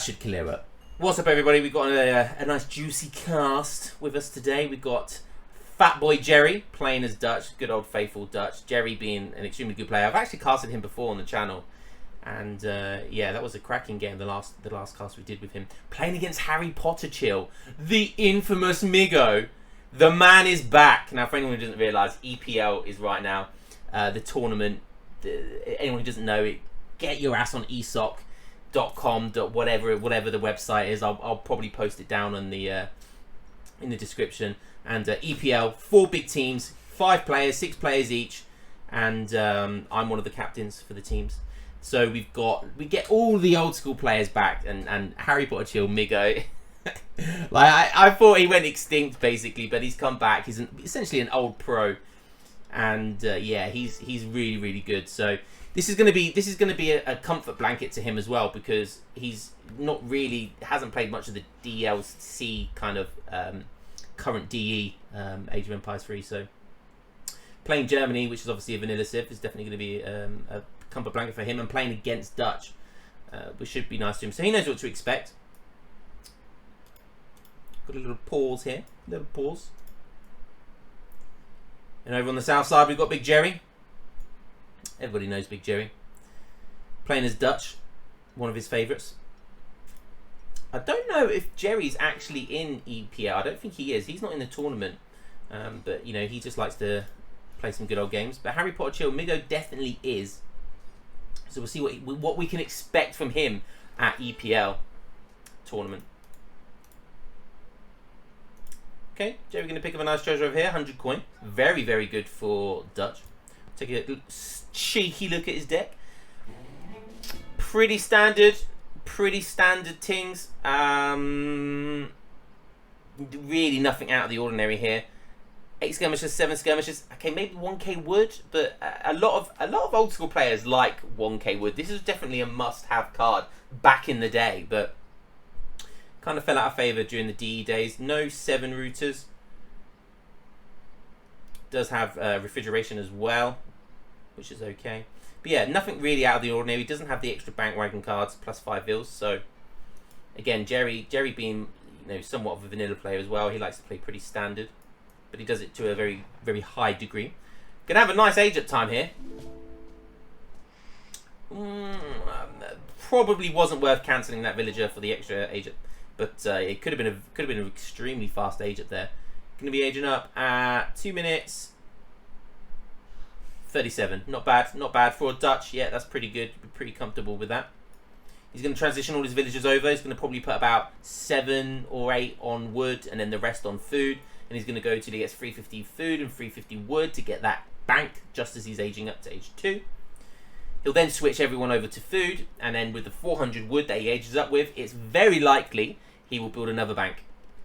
Should clear up. What's up, everybody? We've got a nice juicy cast with us today. We've got Fat Boy Jerry playing as Dutch, good old faithful Dutch. Jerry being an extremely good player. I've actually casted him before on the channel, and yeah, that was a cracking game. The last cast we did with him, playing against Harry Potter Chill, the infamous Migo. The man is back now. For anyone who doesn't realise, EPL is right now the tournament. Anyone who doesn't know it, get your ass on esoc.com, whatever the website is. I'll probably post it down on the in the description. And EPL, 4 big teams, 5 players, 6 players each, and I'm one of the captains for the teams. So we get all the old school players back, and Harry Potter Chill Migo. Like I thought he went extinct basically, but he's come back. He's essentially an old pro, and yeah, he's really good. So this is going to be a comfort blanket to him as well, because he's hasn't played much of the DLC kind of current DE Age of Empires 3. So playing Germany, which is obviously a vanilla civ, is definitely going to be a comfort blanket for him, and playing against Dutch, which should be nice to him. So he knows what to expect. Got a little pause here, little pause. And over on the south side, we've got Big Jerry. Everybody knows Big Jerry. Playing as Dutch, one of his favourites. I don't know if Jerry's actually in EPL. I don't think he is. He's not in the tournament. But, you know, he just likes to play some good old games. But Harry Potter Chill, Migo definitely is. So we'll see what we can expect from him at EPL tournament. Okay, Jerry going to pick up a nice treasure over here, 100 coin. Very good for Dutch. Take a cheeky look at his deck. Pretty standard things. Really nothing out of the ordinary here. 8 skirmishes, 7 skirmishes. Okay, maybe 1k wood, but a lot of old school players like 1k wood. This is definitely a must-have card back in the day, but kind of fell out of favour during the DE days. No 7 routers. Does have refrigeration as well, which is okay. But yeah, nothing really out of the ordinary. Doesn't have the extra bandwagon cards, plus 5 bills. So again, Jerry being, you know, somewhat of a vanilla player as well. He likes to play pretty standard, but he does it to a very high degree. Gonna have a nice age up time here. Probably wasn't worth cancelling that villager for the extra age up. But it could have been an extremely fast age up there. Going to be aging up at 2 minutes 37. Not bad for a Dutch. Yeah, that's pretty good. Pretty comfortable with that. He's going to transition all his villagers over. He's going to probably put about 7 or 8 on wood, and then the rest on food. And he's going to go till he gets 350 food and 350 wood to get that bank, just as he's aging up to age 2. He'll then switch everyone over to food, and then with the 400 wood that he ages up with, it's very likely he will build another bank.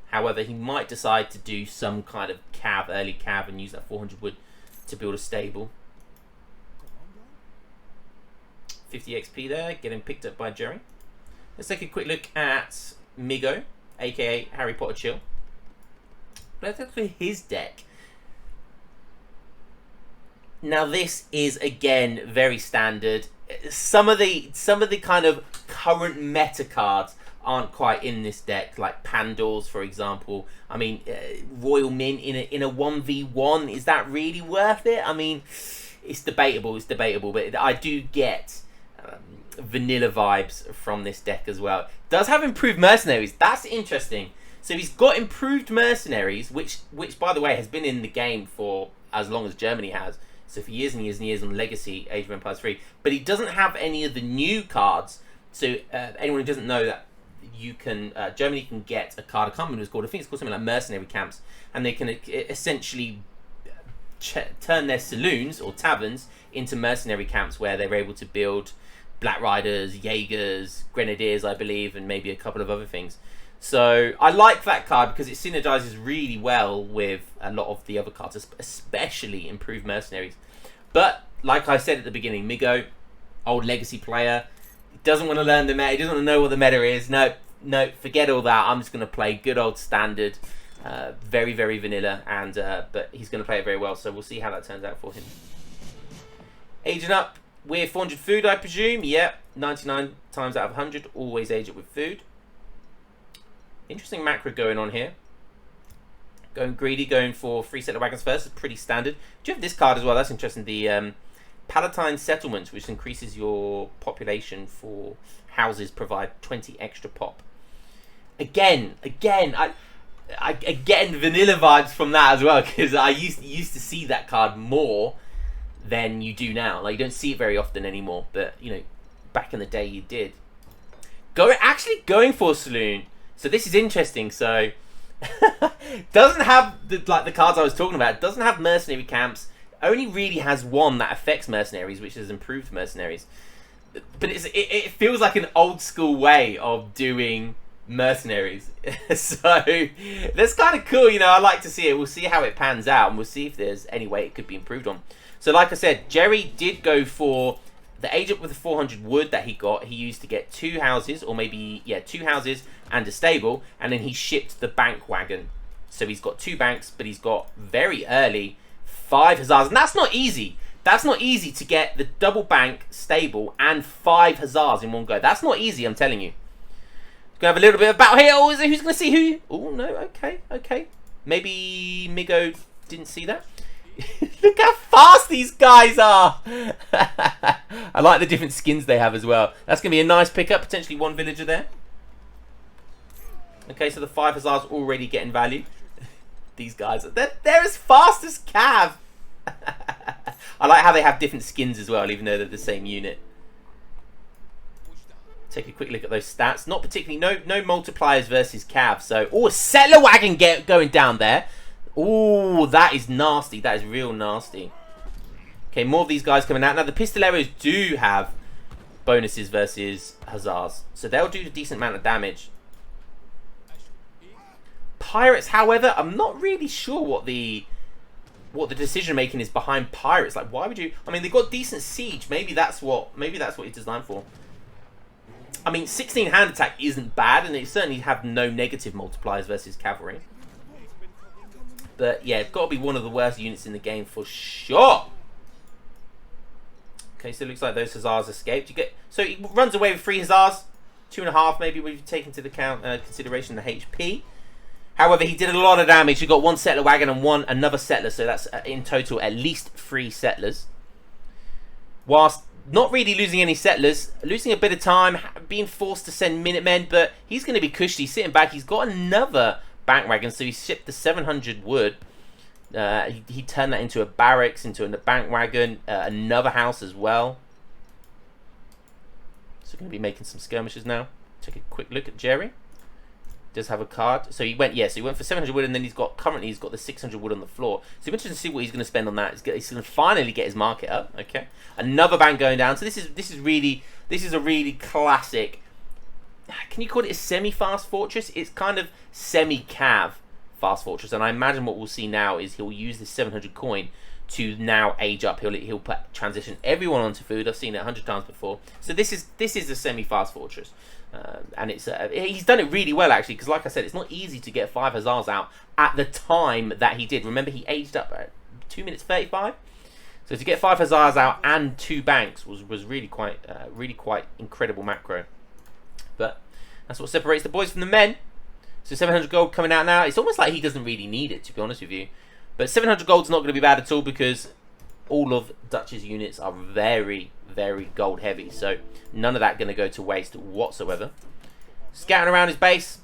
However, he might decide to do some kind of early cav, and use that 400 wood to build a stable. 50 XP there, getting picked up by Jerry. Let's take a quick look at Migo, aka Harry Potter Chill. Let's look at his deck. Now this is again very standard. Some of the kind of current meta cards aren't quite in this deck, like Pandors, for example. I mean, Royal Min in a 1v1, is that really worth it? I mean, it's debatable, but I do get vanilla vibes from this deck as well. It does have improved mercenaries. That's interesting. So he's got improved mercenaries, which by the way has been in the game for as long as Germany has. So for years and years on Legacy Age of Empires 3, but he doesn't have any of the new cards. So anyone who doesn't know that, you can Germany can get a card. I can't remember what it's called. I think it's called something like Mercenary Camps, and they can essentially turn their saloons or taverns into mercenary camps, where they're able to build Black Riders, Jaegers, Grenadiers, I believe, and maybe a couple of other things. So I like that card because it synergizes really well with a lot of the other cards, especially improved mercenaries. But like I said at the beginning, Migo, old Legacy player, doesn't want to learn the meta. He doesn't want to know what the meta is. No, forget all that. I'm just going to play good old standard, very vanilla, and but he's going to play it very well. So we'll see how that turns out for him. Aging up, with 400 food, I presume. Yep, 99 times out of 100, always age it with food. Interesting macro going on here. Going greedy, going for 3 settler wagons first is pretty standard. Do you have this card as well? That's interesting. The Palatine Settlements, which increases your population for houses, provide 20 extra pop. Again, I getting vanilla vibes from that as well, because I used to see that card more than you do now. Like, you don't see it very often anymore, but you know, back in the day you did. Actually going for a Saloon. So this is interesting. So doesn't have the cards I was talking about. It doesn't have mercenary camps. Only really has one that affects mercenaries, which is improved mercenaries. But it feels like an old school way of doing mercenaries. So that's kind of cool, you know. I like to see it. We'll see how it pans out, and we'll see if there's any way it could be improved on. So like I said, Jerry did go for the age up with the 400 wood that he got. He used to get 2 houses, or maybe 2 houses and a stable, and then he shipped the bank wagon. So he's got 2 banks, but he's got very early 5 hussars, and that's not easy. That's not easy to get the double bank stable and 5 hussars in one go. That's not easy, I'm telling you. Gonna have a little bit of battle here. Oh, is it, who's gonna see who? Oh no, okay. Maybe Migo didn't see that. Look how fast these guys are. I like the different skins they have as well. That's gonna be a nice pickup. Potentially 1 villager there. Okay, so the 5 hussars already getting value. These guys, they're as fast as Cav. I like how they have different skins as well, even though they're the same unit. Take a quick look at those stats. Not particularly, no multipliers versus Cav. So, oh, a settler wagon going down there. Oh, that is nasty. That is real nasty. Okay, more of these guys coming out. Now, the pistoleros do have bonuses versus hussars, so they'll do a decent amount of damage. Pirates, however, I'm not really sure what the decision making is behind pirates. Like, why would you? I mean, they've got decent siege. Maybe that's what it's designed for. I mean, 16 hand attack isn't bad, and it certainly have no negative multipliers versus cavalry. But yeah, it's got to be one of the worst units in the game for sure. Okay, so it looks like those hussars escaped. So he runs away with 3 hussars, 2.5 maybe we've taken into consideration the HP. However, he did a lot of damage. He got 1 settler wagon and another settler, so that's in total at least 3 settlers. Whilst not really losing any settlers, losing a bit of time, being forced to send Minutemen, but he's going to be cushy, sitting back. He's got another bank wagon, so he shipped the 700 wood. He turned that into a barracks, into a bank wagon, another house as well. So going to be making some skirmishes now. Take a quick look at Jerry. Does have a card. So he went for 700 wood, and then he's got the 600 wood on the floor. So interesting to see what he's going to spend on that. He's going to finally get his market up. Okay, another bank going down. So this is a really classic. Can you call it a semi-fast fortress? It's kind of semi-cav fast fortress, and I imagine what we'll see now is he'll use this 700 coin to now age up. He'll transition everyone onto food. I've seen it 100 times before. So this is a semi-fast fortress. And it's he's done it really well, actually, because like I said, it's not easy to get 5 hussars out at the time that he did. Remember, he aged up at 2 minutes 35. So to get 5 hussars out and 2 banks was really quite incredible macro. But that's what separates the boys from the men. So 700 gold coming out now. It's almost like he doesn't really need it, to be honest with you. But 700 gold's not going to be bad at all, because all of Dutch's units are very, very gold heavy, so none of that going to go to waste whatsoever. Scouting around his base,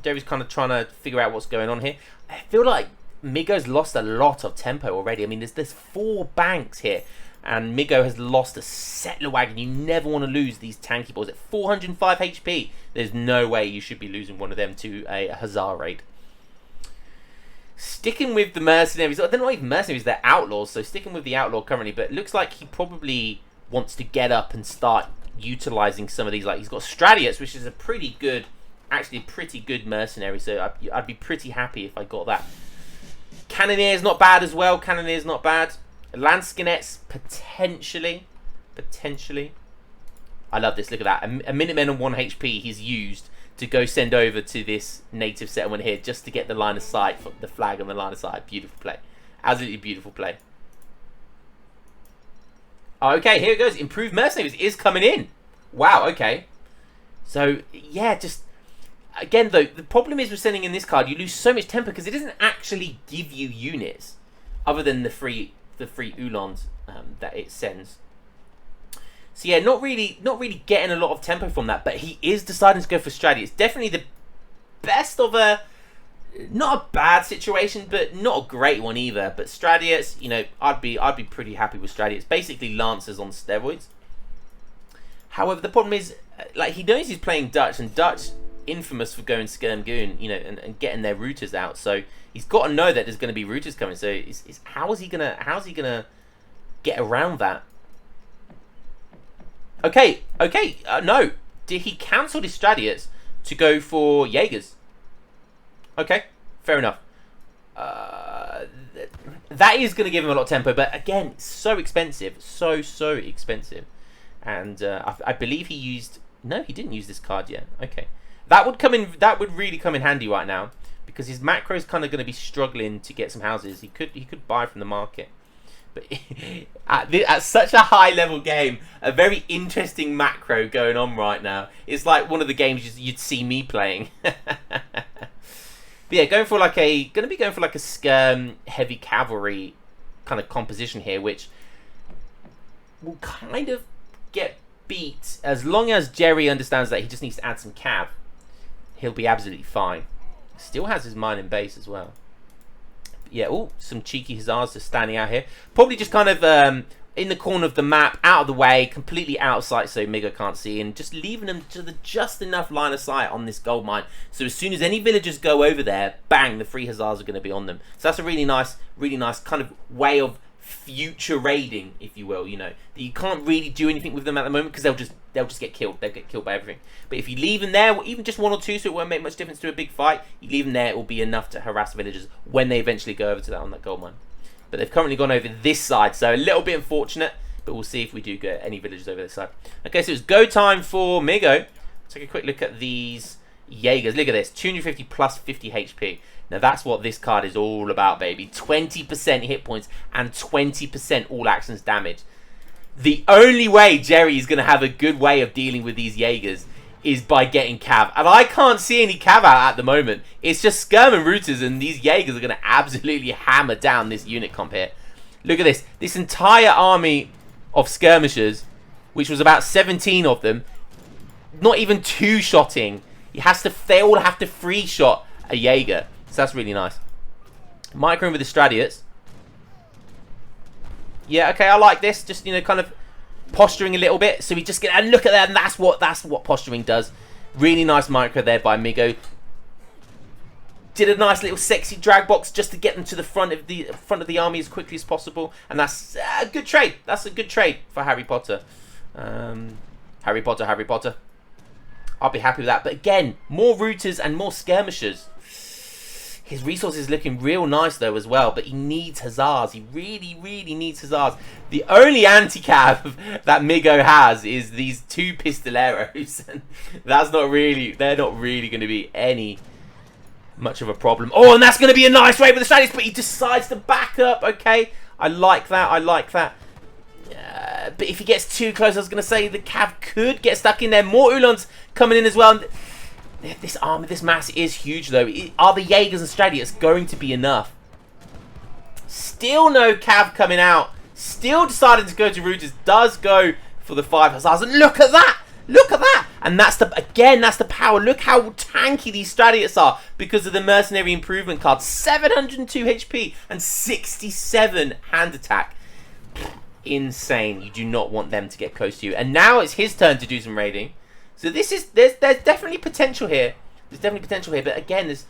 Jerry's kind of trying to figure out what's going on here. I feel like Migo's lost a lot of tempo already. I mean, there's 4 banks here, and Migo has lost a settler wagon. You never want to lose these tanky boys at 405 HP. There's no way you should be losing one of them to a hussar raid. Sticking with the mercenaries. They're not even mercenaries, they're outlaws, so sticking with the outlaw currently, but it looks like he probably wants to get up and start utilizing some of these. Like, he's got Stradius, which is a pretty good mercenary, so I'd be pretty happy if I got that. Cannoneer's not bad as well. Cannoneer's not bad. Landskinets, potentially. I love this. Look at that. A Minuteman on 1 HP he's used to go send over to this native settlement here just to get the line of sight, for the flag on the line of sight. Beautiful play. Absolutely beautiful play. Okay, here it goes. Improved Mercenaries is coming in. Wow, okay. So, yeah, just... Again, though, the problem is with sending in this card, you lose so much tempo because it doesn't actually give you units other than the free Ulons that it sends. So yeah, not really getting a lot of tempo from that, but he is deciding to go for Strati. It's definitely the best of a... Not a bad situation, but not a great one either. But Stradius, you know, I'd be pretty happy with Stradius. Basically, Lancers on steroids. However, the problem is, like, he knows he's playing Dutch, and Dutch infamous for going Skirmgoon, you know, and getting their routers out. So he's got to know that there's going to be routers coming. So how's he gonna get around that? Okay, no. Did he cancel his Stradius to go for Jaegers? Okay, fair enough. That is going to give him a lot of tempo, but again, so expensive, so expensive. And I believe he used... No, he didn't use this card yet. Okay, that would come in. That would really come in handy right now because his macro is kind of going to be struggling to get some houses. He could buy from the market, but at such a high level game, a very interesting macro going on right now. It's like one of the games you'd see me playing. But yeah, going for like a Skirm heavy cavalry kind of composition here, which will kind of get beat as long as Jerry understands that he just needs to add some cav. He'll be absolutely fine. Still has his mining base as well. But yeah, oh, some cheeky hussars just standing out here. Probably just kind of in the corner of the map, out of the way, completely out of sight so Migo can't see, and just leaving them to the just enough line of sight on this gold mine. So as soon as any villagers go over there, bang, the free hussars are going to be on them. So that's a really nice kind of way of future raiding, if you will. You know, you can't really do anything with them at the moment because they'll just get killed. They'll get killed by everything. But if you leave them there, even just one or two, so it won't make much difference to a big fight, you leave them there, it will be enough to harass villagers when they eventually go over to that on that gold mine. But they've currently gone over this side, so a little bit unfortunate, but we'll see if we do get any villagers over this side. Okay, so it's go time for Migo. Take a quick look at these Jaegers. Look at this, 250 plus 50 HP. Now that's what this card is all about, baby. 20% hit points and 20% all actions damage. The only way Jerry is going to have a good way of dealing with these Jaegers is by getting cav. And I can't see any cav out at the moment. It's just Skirm and routers, and these Jaegers are going to absolutely hammer down this unit comp here. Look at this. This entire army of skirmishers, which was about 17 of them, not even two-shotting. They all have to free-shot a Jaeger. So that's really nice. Micro with the Stradius. Yeah, okay, I like this. Just, you know, kind of posturing a little bit. So we just get... And look at that, and that's what posturing does. Really nice micro there by Migo. Did a nice little sexy drag box just to get them to the front of the army as quickly as possible. And that's a good trade. That's a good trade for Harry Potter. Harry Potter. I'll be happy with that. But again, more routers and more skirmishers. His resources looking real nice though as well, but he needs hussars. He really needs hussars. The only anti-cav that Migo has is these two pistoleros, and they're not really going to be much of a problem. Oh, and that's going to be a nice raid with the Stradius, but he decides to back up. Okay, I like that. But if he gets too close, I was going to say the cav could get stuck in there. More Ulons coming in as well. This army, this mass is huge though. Are the Jaegers and Stradius going to be enough? Still no cav coming out. Still decided to go to routers. Does go for the 5 hussars. And look at that! Look at that! And that's the power. Look how tanky these Stradius are because of the mercenary improvement card. 702 HP and 67 hand attack. Insane. You do not want them to get close to you. And now it's his turn to do some raiding. So there's definitely potential here. But again, there's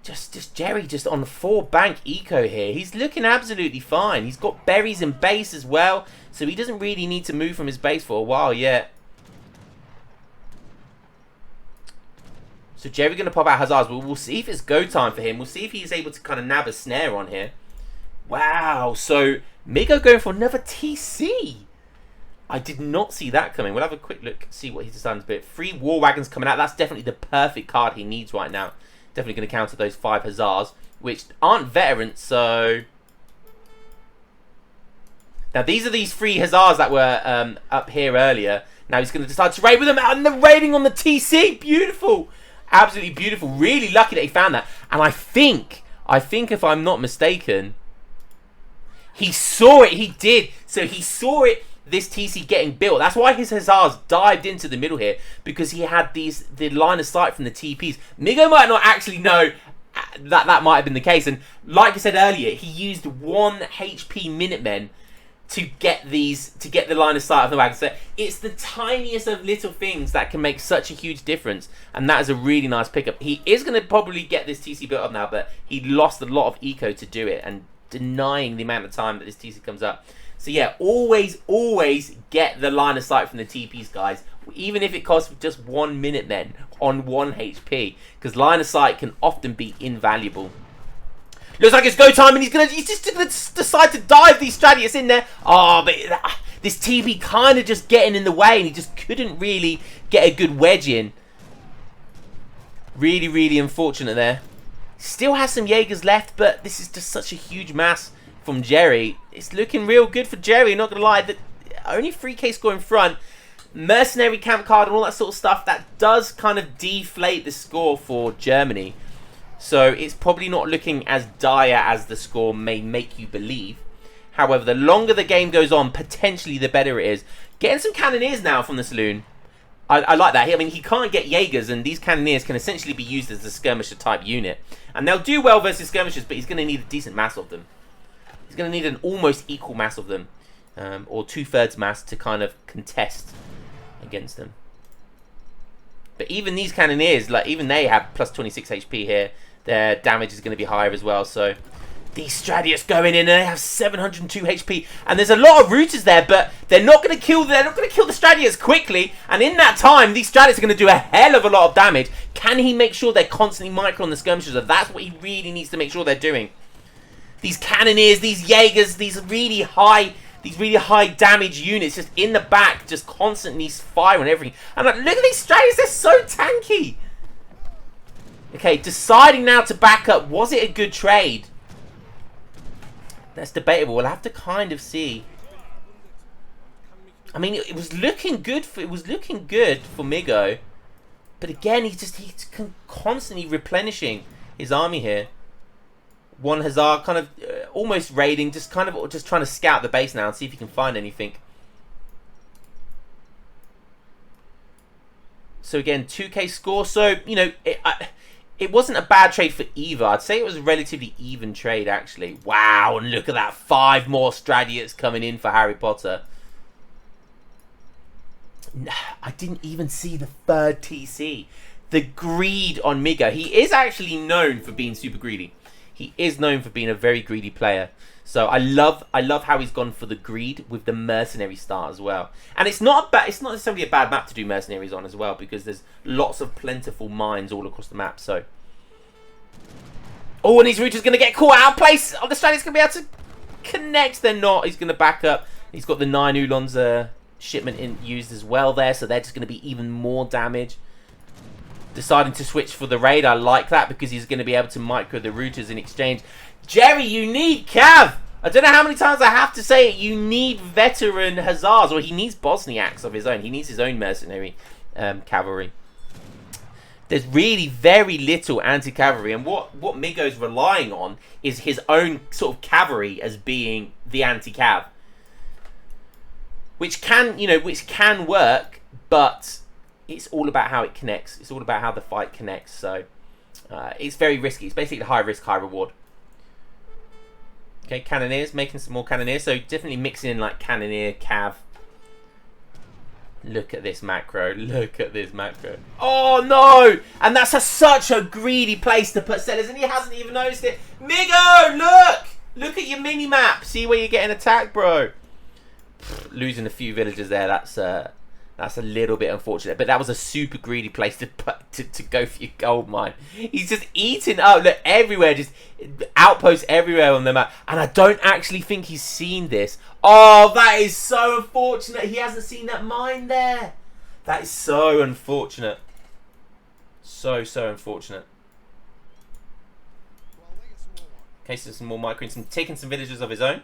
just Jerry just on 4 bank eco here. He's looking absolutely fine. He's got berries and base as well, so he doesn't really need to move from his base for a while yet. So Jerry gonna pop out hussars. We'll see if it's go time for him. We'll see if he's able to kind of nab a snare on here. Wow. So Migo going for another TC. I did not see that coming. We'll have a quick look, see what he's decided to bit. 3 war wagons coming out. That's definitely the perfect card he needs right now. Definitely going to counter those 5 hussars, which aren't veterans, so Now, these are these 3 Hussars that were up here earlier. Now he's going to decide to raid with them. And the raiding on the TC. Beautiful. Absolutely beautiful. Really lucky that he found that. And I think if I'm not mistaken, he saw it. He did. So he saw it, this TC getting built. That's why his Hussars dived into the middle here. Because he had the line of sight from the TPs. Migo might not actually know that might have been the case. And like I said earlier, he used 1 HP Minutemen to get the line of sight of the wagon. So it's the tiniest of little things that can make such a huge difference, and that is a really nice pickup. He is going to probably get this TC built up now, but he lost a lot of eco to do it, and denying the amount of time that this TC comes up. So yeah, always get the line of sight from the TPs, guys, even if it costs just 1 Minuteman on 1 HP, because line of sight can often be invaluable. Looks like it's go time, and he's just gonna decide to dive these Stradius in there. Oh, but this TP kind of just getting in the way, and he just couldn't really get a good wedge in. Really unfortunate there. Still has some Jaegers left, but this is just such a huge mass from Jerry. It's looking real good for Jerry, not gonna lie. Only 3k score in front. Mercenary camp card and all that sort of stuff, that does kind of deflate the score for Germany. So it's probably not looking as dire as the score may make you believe. However, the longer the game goes on, potentially the better it is. Getting some Cannoneers now from the Saloon. I like that. I mean, he can't get Jaegers, and these Cannoneers can essentially be used as a skirmisher type unit. And they'll do well versus skirmishers, but he's going to need a decent mass of them. He's going to need an almost equal mass of them. Or 2/3 mass to kind of contest against them. But even these Cannoneers, like, even they have plus 26 HP here. Their damage is going to be higher as well. So these Stradius going in, and they have 702 HP. And there's a lot of routers there, but they're not going to kill. They're not going to kill the Stradius quickly. And in that time, these Stradius are going to do a hell of a lot of damage. Can he make sure they're constantly micro on the skirmishers? That's what he really needs to make sure they're doing. These Cannoneers, these Jaegers, these really high damage units just in the back, just constantly firing everything. And like, look at these Stradius, they're so tanky. Okay, deciding now to back up. Was it a good trade? That's debatable. We'll have to kind of see. I mean, it was looking good for Migo, but again, he's constantly replenishing his army here. 1 Hussar kind of almost raiding, just trying to scout the base now and see if he can find anything. So again, 2k score. So you know, it wasn't a bad trade for either. I'd say it was a relatively even trade, actually. Wow, and look at that. 5 more Stradius coming in for Harry Potter. I didn't even see the 3rd TC. The greed on Migo. He is actually known for being super greedy. He is known for being a very greedy player. So I love how he's gone for the greed with the mercenary start as well. And it's not necessarily a bad map to do mercenaries on as well, because there's lots of plentiful mines all across the map. So, oh, and his router's going to get caught out of place. Oh, the Stradius going to be able to connect. They're not. He's going to back up. He's got the 9 Ulons shipment used as well there, so they're just going to be even more damage. Deciding to switch for the raid, I like that, because he's going to be able to micro the routers in exchange. Jerry, you need Cav. I don't know how many times I have to say it. You need veteran Hussars, or he needs Bosniaks of his own. He needs his own mercenary cavalry. There's really very little anti-cavalry, and what Migo's relying on is his own sort of cavalry as being the anti-cav, which can work, but it's all about how it connects. It's all about how the fight connects. So it's very risky. It's basically high risk, high reward. Okay, Cannoneers, making some more Cannoneers. So definitely mixing in like Cannoneer, Cav. Look at this macro. Look at this macro. Oh no! And that's such a greedy place to put settlers, and he hasn't even noticed it. Migo, look! Look at your mini map. See where you're getting attacked, bro. Losing a few villagers there. That's a little bit unfortunate, but that was a super greedy place to go for your gold mine. He's just eating up, look, everywhere, just outposts everywhere on the map, and I don't actually think he's seen this. Oh, that is so unfortunate. He hasn't seen that mine there. That is so unfortunate. So unfortunate. Okay, so some more micro, taking some villagers of his own.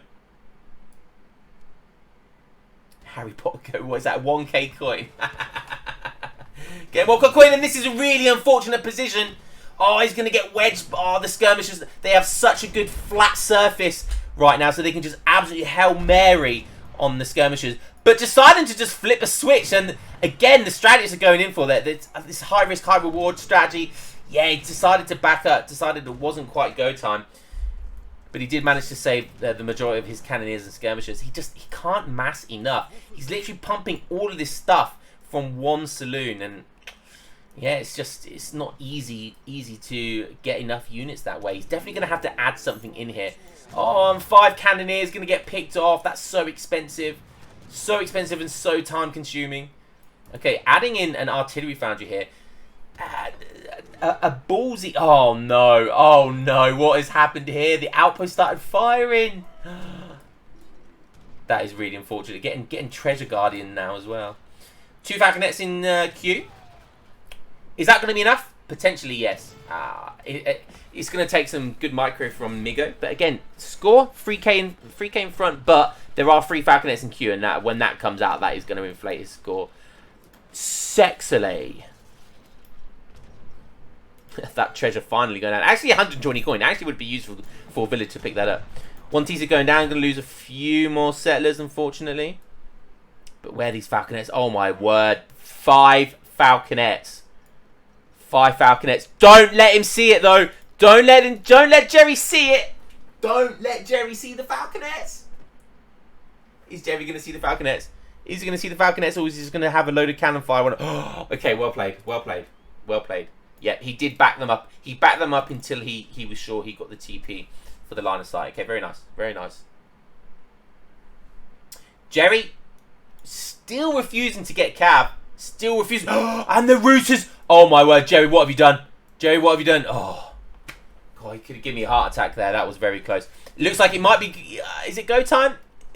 Harry Potter, what is that, 1k coin? Get 1k coin, and this is a really unfortunate position. Oh, he's going to get wedged. Oh, the skirmishers, they have such a good flat surface right now, so they can just absolutely Hail Mary on the skirmishers. But deciding to just flip a switch, and again, the strategies are going in for that. This high risk, high reward strategy. Yeah, he decided to back up, decided it wasn't quite go time. But he did manage to save the majority of his cannoneers and skirmishers. He can't mass enough. He's literally pumping all of this stuff from one saloon, and yeah, it's not easy to get enough units that way. He's definitely going to have to add something in here. Oh, and 5 cannoneers going to get picked off. That's so expensive. So expensive and so time consuming. Okay, adding in an artillery foundry here. A ballsy... Oh no, what has happened here? The outpost started firing. That is really unfortunate. Getting Treasure Guardian now as well. 2 Falconets in queue. Is that going to be enough? Potentially, yes. It's going to take some good micro from Migo. But again, score 3k in front, but there are 3 Falconets in queue, and when that comes out, that is going to inflate his score. Sexily. That treasure finally going down. Actually, 120 coin. Actually would be useful for a village to pick that up. 1 teaser going down. Going to lose a few more settlers, unfortunately. But where are these Falconets? Oh my word. 5 Falconets. 5 Falconets. Don't let him see it though. Don't let Jerry see it. Don't let Jerry see the Falconets. Is Jerry going to see the Falconets? Is he going to see the Falconets, or is he just going to have a load of cannon fire? Oh, okay, well played. Well played. Well played. Yeah, he did back them up. He backed them up until he was sure he got the TP for the line of sight. Okay, very nice. Very nice. Jerry still refusing to get Cav. Still refusing. And the routers. Oh my word, Jerry, what have you done? Jerry, what have you done? Oh, God, he could have given me a heart attack there. That was very close. It looks like it might be... is it go time?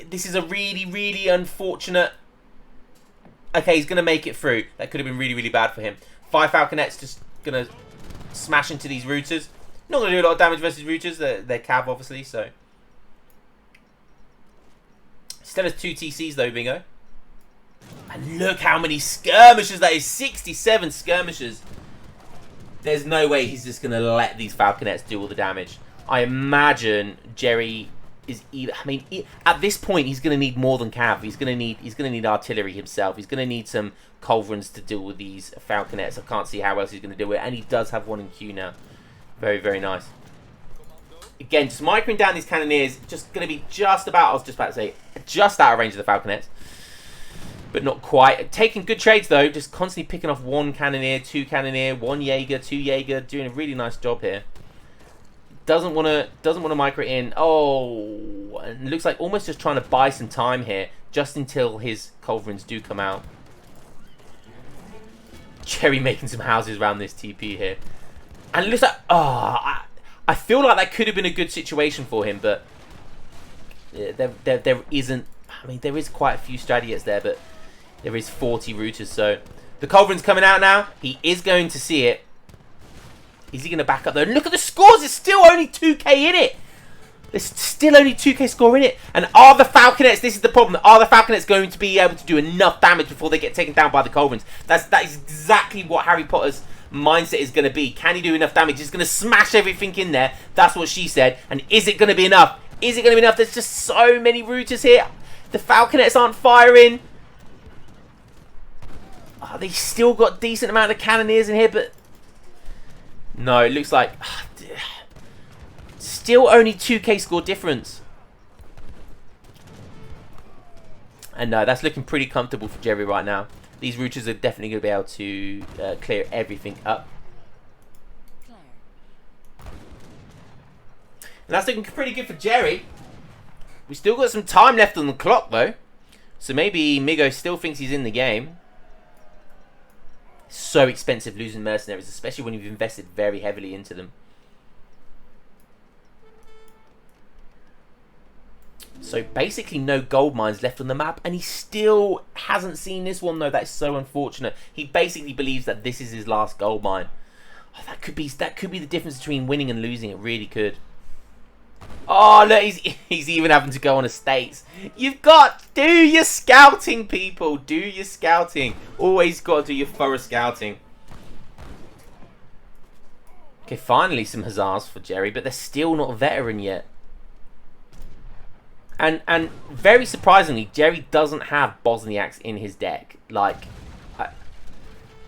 This is a really, really unfortunate... Okay, he's going to make it through. That could have been really, really bad for him. 5 Falconets just going to smash into these routers. Not going to do a lot of damage versus routers. They're Cav, obviously, so... Still has 2 TCs, though, Bingo. And look how many skirmishers that is. 67 skirmishers. There's no way he's just going to let these Falconets do all the damage. I imagine Jerry is either... I mean, at this point, he's going to need more than Cav. He's going to need artillery himself. He's going to need some culverins to deal with these Falconets. I can't see how else he's going to do it. And he does have 1 in queue now. Very, very nice. Again, just microing down these cannoneers. Just going to be just about... I was just about to say, just out of range of the Falconets. But not quite. Taking good trades, though. Just constantly picking off 1 cannoneer, 2 cannoneer, 1 Jaeger, 2 Jaeger. Doing a really nice job here. Doesn't want to micro in. Oh, and looks like almost just trying to buy some time here, just until his culverins do come out. Jerry making some houses around this TP here, and it looks like I feel like that could have been a good situation for him, but yeah, there isn't. I mean, there is quite a few Stradiates there, but there is 40 routers. So the culverin's coming out now. He is going to see it. Is he going to back up though? And look at the scores. There's still only 2k in it. There's still only 2k score in it. And are the Falconets, this is the problem, are the Falconets going to be able to do enough damage before they get taken down by the culverins? That is exactly what Harry Potter's mindset is going to be. Can he do enough damage? He's going to smash everything in there. That's what she said. And is it going to be enough? Is it going to be enough? There's just so many routers here. The Falconets aren't firing. Oh, they still got decent amount of cannoneers in here, but... No, it looks like... Still only 2k score difference. And no, that's looking pretty comfortable for Jerry right now. These routers are definitely going to be able to clear everything up. And that's looking pretty good for Jerry. We still got some time left on the clock, though. So maybe Migo still thinks he's in the game. So expensive losing mercenaries, especially when you've invested very heavily into them. So basically no gold mines left on the map, and he still hasn't seen this one though. That's so unfortunate. He basically believes that this is his last gold mine. Oh, that could be the difference between winning and losing. It really could. Oh, look, he's even having to go on estates. You've got... Do your scouting, people. Do your scouting. Always got to do your thorough scouting. Okay, finally some hussars for Jerry, but they're still not a veteran yet. And very surprisingly, Jerry doesn't have Bosniaks in his deck. Like,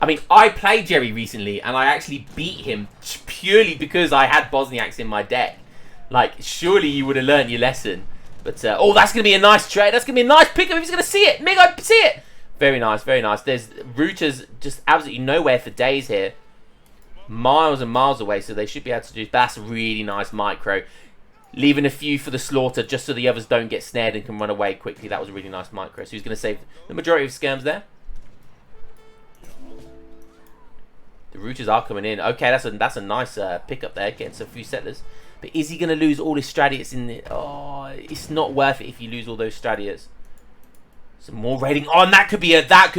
I mean, I played Jerry recently, and I actually beat him purely because I had Bosniaks in my deck. Like, surely you would have learned your lesson. But, oh, that's going to be a nice trade. That's going to be a nice pickup if he's going to see it. Migo, see it. Very nice, very nice. There's routers just absolutely nowhere for days here. Miles and miles away, so they should be able to do... That's a really nice micro. Leaving a few for the slaughter just so the others don't get snared and can run away quickly. That was a really nice micro. So he's going to save the majority of skirms there. The routers are coming in. Okay, that's a nice pickup there, getting some few settlers. But is he going to lose all his Stradius in the... Oh, it's not worth it if you lose all those Stradius. Some more raiding. Oh, and that could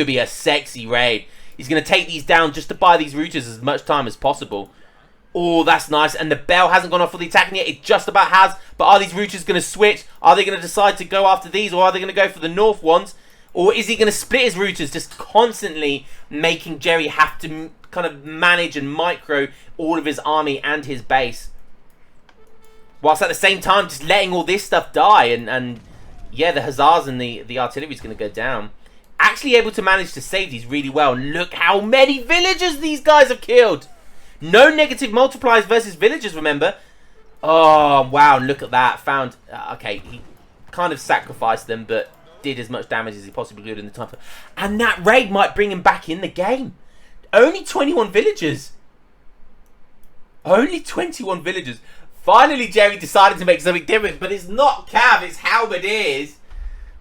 be a sexy raid. He's going to take these down just to buy these routers as much time as possible. Oh, that's nice. And the bell hasn't gone off for the attacking yet. It just about has. But are these routers going to switch? Are they going to decide to go after these? Or are they going to go for the north ones? Or is he going to split his routers, just constantly making Jerry have to kind of manage and micro all of his army and his base? Whilst at the same time just letting all this stuff die. And yeah, the hussars and the artillery is going to go down. Actually able to manage to save these really well. Look how many villagers these guys have killed. No negative multipliers versus villagers, remember? Oh, wow, look at that. Found... okay, he kind of sacrificed them, but did as much damage as he possibly could in the time. And that raid might bring him back in the game. Only 21 villagers. Only 21 villagers. Finally, Jerry decided to make something different, but it's not Cav, it's Halberdiers.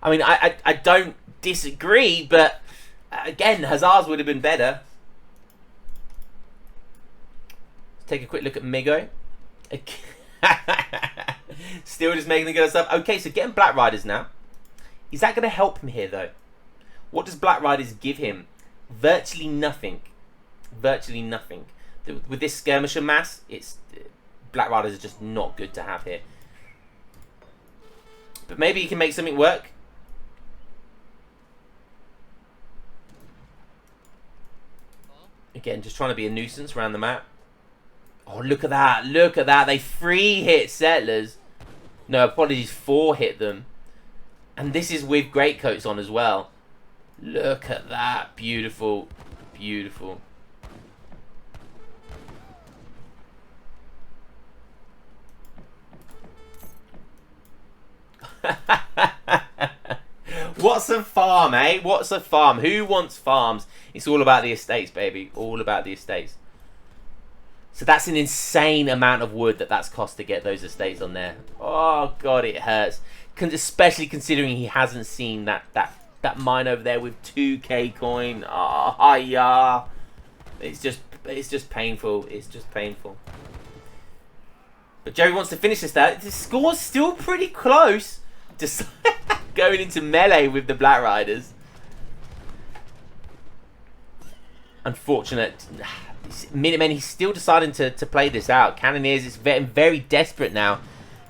I mean, I don't disagree, but again, hussars would have been better. Let's take a quick look at Migo. Still just making the good stuff. Okay, so getting Black Riders now. Is that going to help him here, though? What does Black Riders give him? Virtually nothing. Virtually nothing. With this skirmisher mass, it's Black Riders are just not good to have here. But maybe he can make something work. Again, just trying to be a nuisance around the map. Oh, look at that. Look at that. They 3-hit settlers. No, apologies, 4-hit them. And this is with greatcoats on as well. Look at that. Beautiful. Beautiful. What's a farm, eh? What's a farm? Who wants farms? It's all about the estates, baby. All about the estates. So that's an insane amount of wood that's cost to get those estates on there. Oh, God, it hurts. Especially considering he hasn't seen that mine over there with 2k coin. Oh, yeah. It's just painful. It's just painful. But Jerry wants to finish this out. The score's still pretty close. Just going into melee with the Black Riders. Unfortunate. Minutemen, he's still deciding to play this out. Cannoneers is very desperate now.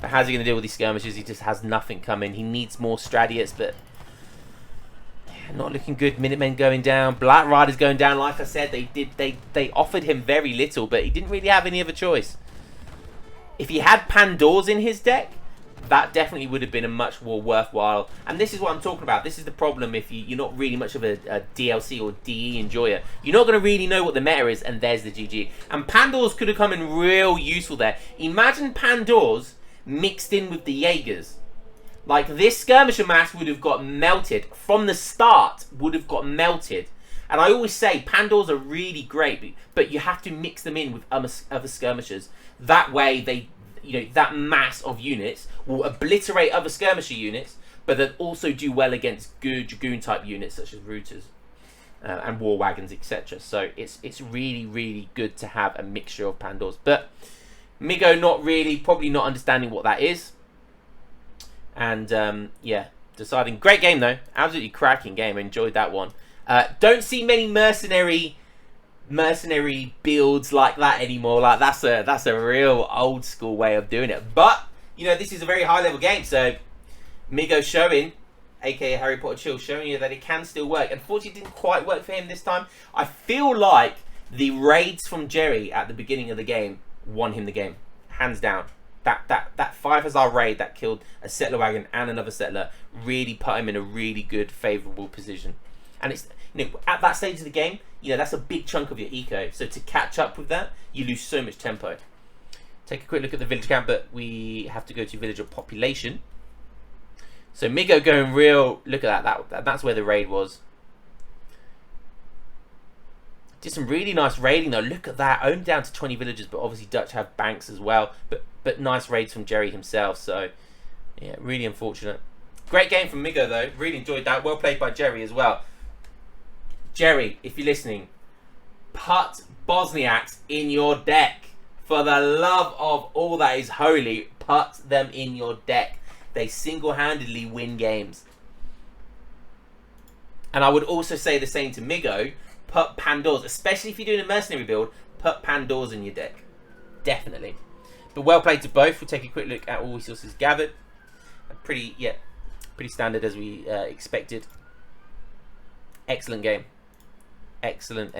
But how's he going to deal with these skirmishes? He just has nothing coming. He needs more Stradius, but yeah, not looking good. Minutemen going down. Black Riders going down. Like I said, they offered him very little, but he didn't really have any other choice. If he had Pandours in his deck, that definitely would have been a much more worthwhile. And this is what I'm talking about. This is the problem if you're not really much of a DLC or DE enjoyer. You're not going to really know what the meta is, and there's the GG. And Pandours could have come in real useful there. Imagine Pandours mixed in with the Jaegers. Like, this skirmisher mass would have got melted. From the start, would have got melted. And I always say, Pandours are really great, but you have to mix them in with other skirmishers. That way, that mass of units will obliterate other skirmisher units, but then also do well against good Dragoon-type units, such as Routers and War Wagons, etc. So it's really, really good to have a mixture of Pandours. But Migo probably not understanding what that is. And, yeah, deciding. Great game, though. Absolutely cracking game. I enjoyed that one. Don't see many mercenary builds like that anymore. Like that's a real old school way of doing it. But you know, this is a very high level game, so Migo showing, aka Harry Potter Chill, showing you that it can still work. Unfortunately, it didn't quite work for him this time. I feel like the raids from Jerry at the beginning of the game won him the game, hands down. That 5 Hazard raid that killed a settler wagon and another settler really put him in a really good, favourable position. And it's, you know, at that stage of the game, you know, that's a big chunk of your eco. So to catch up with that, you lose so much tempo. Take a quick look at the village count, but we have to go to villager population. So Migo going real. Look at that. That's where the raid was. Did some really nice raiding though. Look at that. Only down to 20 villagers, but obviously Dutch have banks as well. But nice raids from Jerry himself. So yeah, really unfortunate. Great game from Migo though. Really enjoyed that. Well played by Jerry as well. Jerry, if you're listening, put Bosniaks in your deck. For the love of all that is holy, put them in your deck. They single-handedly win games. And I would also say the same to Migo. Put Pandours, especially if you're doing a mercenary build, put Pandours in your deck. Definitely. But well played to both. We'll take a quick look at all resources gathered. Pretty standard as we expected. Excellent game. Excellent.